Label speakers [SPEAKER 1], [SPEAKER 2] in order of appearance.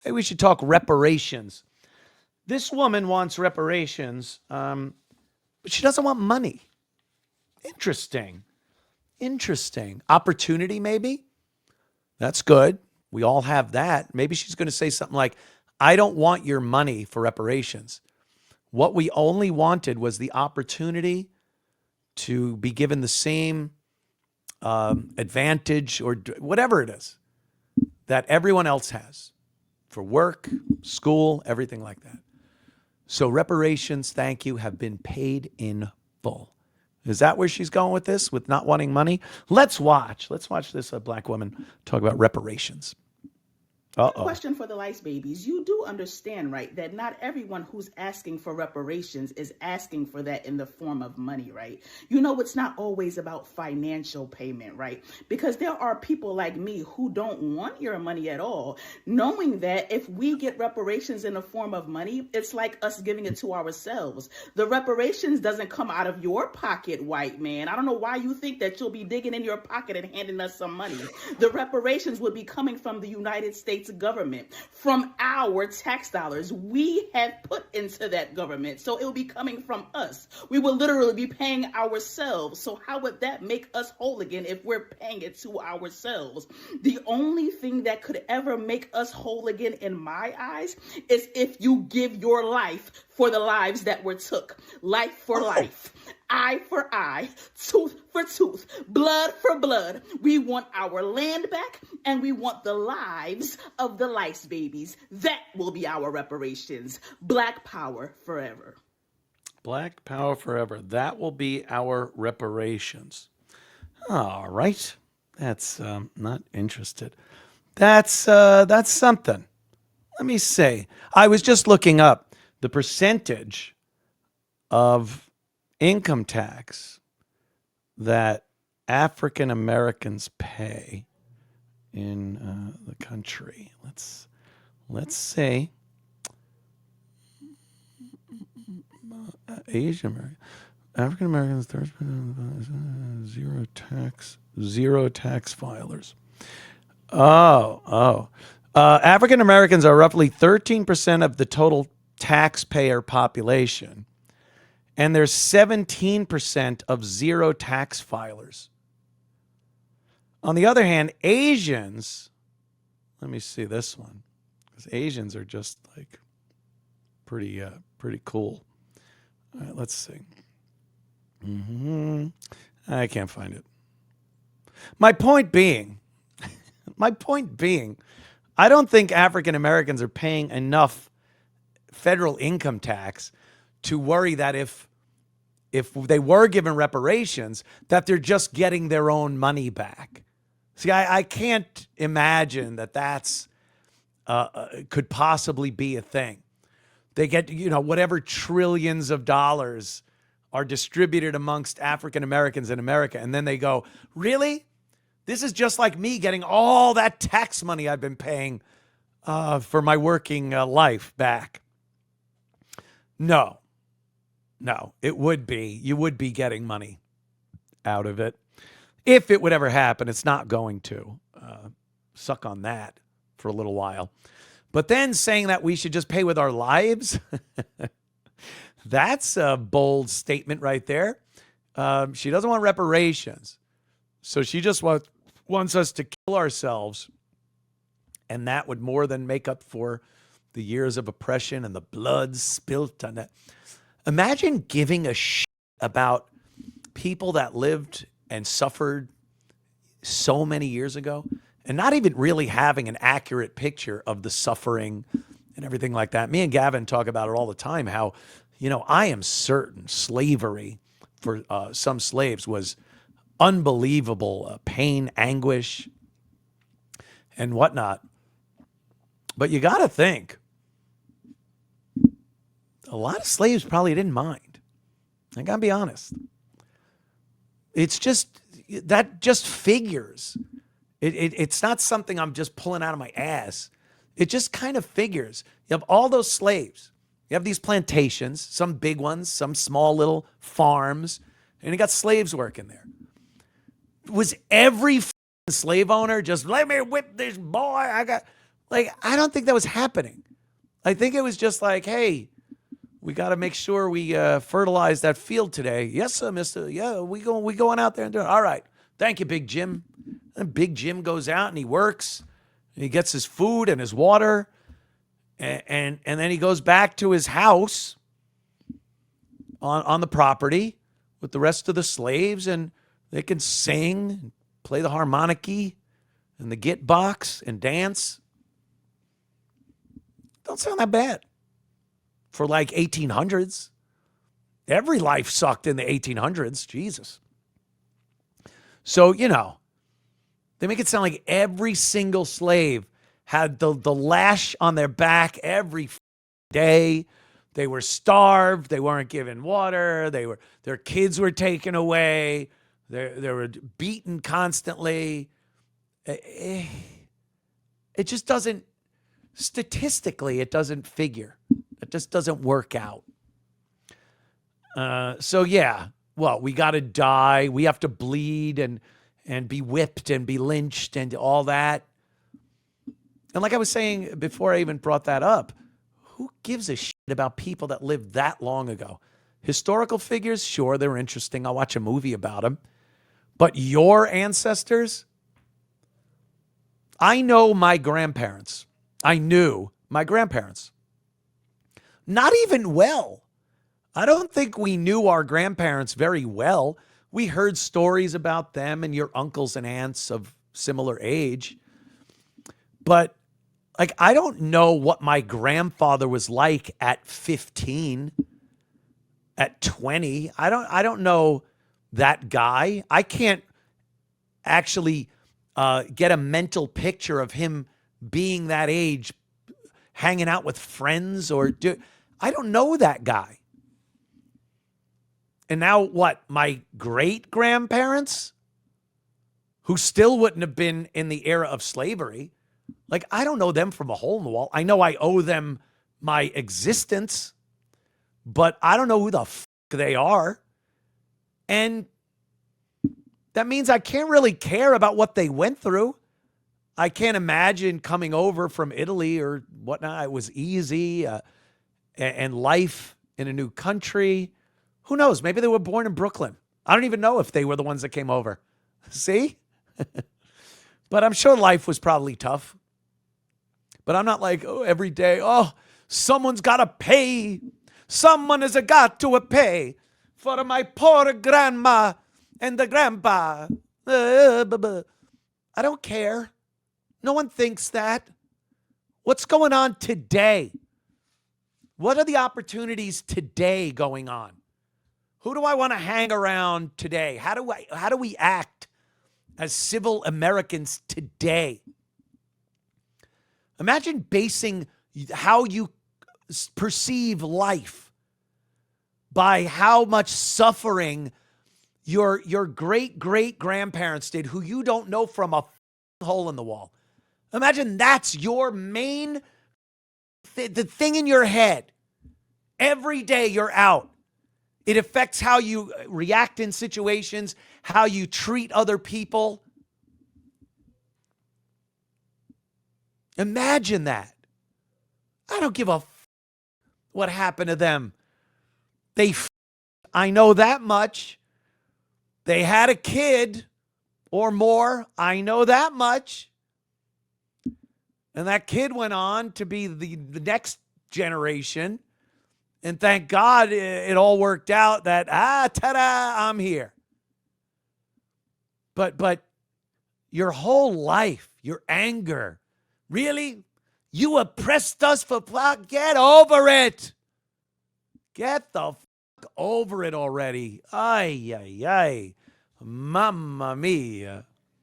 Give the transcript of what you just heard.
[SPEAKER 1] Maybe we should talk reparations. This woman wants reparations, but she doesn't want money. Interesting. Interesting. Opportunity, maybe? That's good. We all have that. Maybe she's going to say something like, I don't want your money for reparations. What we only wanted was the opportunity to be given the same advantage or whatever it is that everyone else has for work, school, everything like that. So reparations, thank you, have been paid in full. Is that where she's going with this, with not wanting money? Let's watch this black woman talk about reparations.
[SPEAKER 2] Question for the Lice Babies. You do understand, right, that not everyone who's asking for reparations is asking for that in the form of money, right? You know, it's not always about financial payment, right? Because there are people like me who don't want your money at all, knowing that if we get reparations in the form of money, it's like us giving it to ourselves. The reparations doesn't come out of your pocket, white man. I don't know why you think that you'll be digging in your pocket and handing us some money. The reparations would be coming from the United States government, from our tax dollars we have put into that government. So it will be coming from us. We will literally be paying ourselves. So how would that make us whole again if we're paying it to ourselves? The only thing that could ever make us whole again in my eyes is if you give your life for the lives that were took. Life for life. Eye for eye, tooth for tooth, blood for blood. We want our land back, and we want the lives of the Lice Babies. That will be our reparations. Black power forever.
[SPEAKER 1] Black power forever. That will be our reparations. All right. That's not interested. That's something. Let me say. I was just looking up the percentage of income tax that African Americans pay in the country. Let's say Asian American, African Americans, zero tax filers. African Americans are roughly 13% of the total taxpayer population. And there's 17% of zero tax filers. On the other hand, Asians, let me see this one, because Asians are just like pretty cool. All right, let's see. I can't find it. My point being, I don't think African Americans are paying enough federal income tax to worry that if they were given reparations, that they're just getting their own money back. See, I can't imagine that that's could possibly be a thing. They get, whatever trillions of dollars are distributed amongst African Americans in America, and then they go, really? This is just like me getting all that tax money I've been paying for my working life back. No, it would be. You would be getting money out of it. If it would ever happen, it's not going to. Suck on that for a little while. But then saying that we should just pay with our lives, that's a bold statement right there. She doesn't want reparations. So she just wants us to kill ourselves. And that would more than make up for the years of oppression and the blood spilt on that. Imagine giving a shit about people that lived and suffered so many years ago and not even really having an accurate picture of the suffering and everything like that. Me and Gavin talk about it all the time, how, I am certain slavery for some slaves was unbelievable pain, anguish, and whatnot. But you got to think, a lot of slaves probably didn't mind. I got to be honest. It's just, that just figures. It's not something I'm just pulling out of my ass. It just kind of figures. You have all those slaves. You have these plantations, some big ones, some small little farms, and you got slaves working there. Was every slave owner just, let me whip this boy? Like, I don't think that was happening. I think it was just like, hey, we got to make sure we fertilize that field today. Yes, sir, mister. Yeah, we going out there and doing it. All right. Thank you, Big Jim. And Big Jim goes out and he works. And he gets his food and his water. And then he goes back to his house on the property with the rest of the slaves, and they can sing, play the harmonica and the git box and dance. Don't sound that bad for like 1800s. Every life sucked in the 1800s. Jesus. So, they make it sound like every single slave had the lash on their back every day. They were starved. They weren't given water. Their kids were taken away. They were beaten constantly. It just doesn't, statistically, it doesn't figure. It just doesn't work out. So yeah, well, we got to die. We have to bleed and be whipped and be lynched and all that. And like I was saying before I even brought that up, who gives a shit about people that lived that long ago? Historical figures, sure, they're interesting. I'll watch a movie about them. But your ancestors? I know my grandparents. I knew my grandparents. Not even well. I don't think we knew our grandparents very well. We heard stories about them and your uncles and aunts of similar age. But like, I don't know what my grandfather was like at 15, at 20. I don't know that guy. I can't actually get a mental picture of him being that age, hanging out with friends I don't know that guy. And now what? My great grandparents, who still wouldn't have been in the era of slavery, like, I don't know them from a hole in the wall. I know I owe them my existence, but I don't know who the fuck they are. And that means I can't really care about what they went through. I can't imagine coming over from Italy or whatnot. It was easy, and life in a new country. Who knows? Maybe they were born in Brooklyn. I don't even know if they were the ones that came over. See? But I'm sure life was probably tough. But I'm not like, every day, someone's got to pay. Someone has got to pay for my poor grandma and the grandpa. I don't care. No one thinks that. What's going on today? What are the opportunities today going on? Who do I want to hang around today? How do we act as civil Americans today? Imagine basing how you perceive life by how much suffering your great-great-grandparents did, who you don't know from a hole in the wall. Imagine that's your main, the thing in your head. Every day you're out. It affects how you react in situations, how you treat other people. Imagine that. I don't give a what happened to them. I know that much. They had a kid or more. I know that much. And that kid went on to be the next generation. And thank God it all worked out that, ta-da, I'm here. But your whole life, your anger, really? You oppressed us for, get over it. Get the fuck over it already. Ay, ay, ay. Mamma mia.